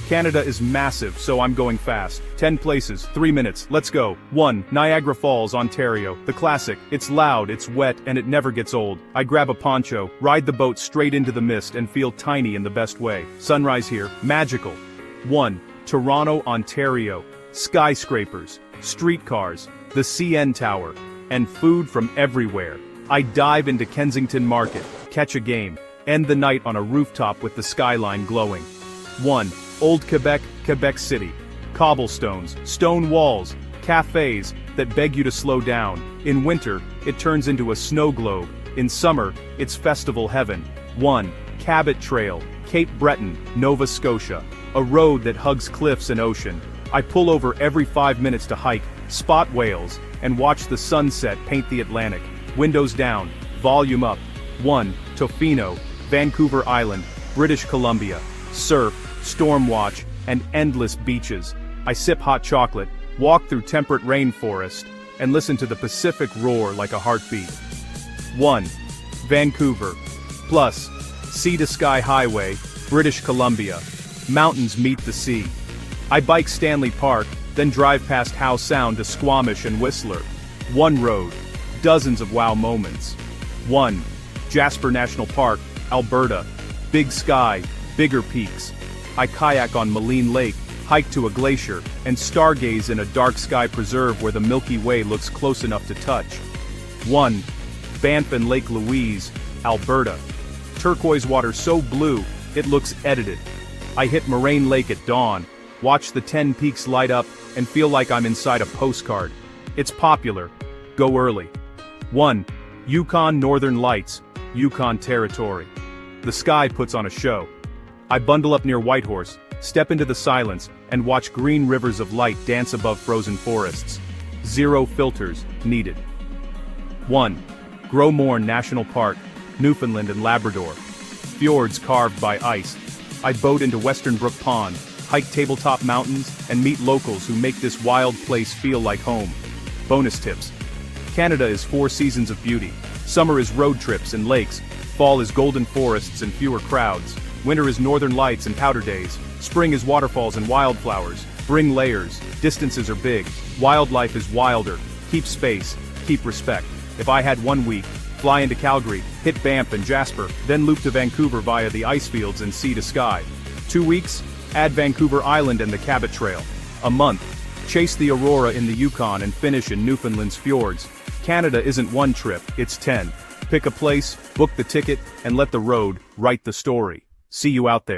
Canada is massive, so I'm going fast. 10 places, 3 minutes, let's go. 1. Niagara Falls, Ontario. The classic. It's loud, it's wet, and it never gets old. I grab a poncho, ride the boat straight into the mist and feel tiny in the best way. Sunrise here, magical. 1. Toronto, Ontario. Skyscrapers, streetcars, the CN Tower, and food from everywhere. I dive into Kensington Market, catch a game, end the night on a rooftop with the skyline glowing. 1. Old Quebec, Quebec City. Cobblestones, stone walls, cafes that beg you to slow down. In winter, it turns into a snow globe. In summer, it's festival heaven. 1. Cabot Trail, Cape Breton, Nova Scotia. A road that hugs cliffs and ocean. I pull over every 5 minutes to hike, spot whales, and watch the sunset paint the Atlantic. Windows down, volume up. 1. Tofino, Vancouver Island, British Columbia. Surf, storm watch, and endless beaches. I sip hot chocolate, walk through temperate rainforest, and listen to the Pacific roar like a heartbeat. 1. Vancouver. Plus, sea-to-sky highway, British Columbia. Mountains meet the sea. I bike Stanley Park, then drive past Howe Sound to Squamish and Whistler. 1 road. Dozens of wow moments. 1. Jasper National Park, Alberta. Big sky, bigger peaks. I kayak on Maligne Lake, hike to a glacier, and stargaze in a dark sky preserve where the Milky Way looks close enough to touch. 1. Banff and Lake Louise, Alberta. Turquoise water so blue, it looks edited. I hit Moraine Lake at dawn, watch the 10 peaks light up, and feel like I'm inside a postcard. It's popular. Go early. 1. Yukon Northern Lights, Yukon Territory. The sky puts on a show. I bundle up near Whitehorse, step into the silence, and watch green rivers of light dance above frozen forests. 0 filters needed. 1. Grosmorne National Park, Newfoundland and Labrador. Fjords carved by ice. I boat into Western Brook Pond, hike tabletop mountains, and meet locals who make this wild place feel like home. Bonus tips. Canada is 4 seasons of beauty. Summer is road trips and lakes. Fall is golden forests and fewer crowds. Winter is northern lights and powder days. Spring is waterfalls and wildflowers. Bring layers. Distances are big. Wildlife is wilder. Keep space. Keep respect. If I had 1 week, fly into Calgary, hit Banff and Jasper, then loop to Vancouver via the ice fields and sea to sky. 2 weeks, add Vancouver Island and the Cabot Trail. A month, chase the aurora in the Yukon and finish in Newfoundland's fjords. Canada isn't 1 trip, it's 10. Pick a place, book the ticket, and let the road write the story. See you out there.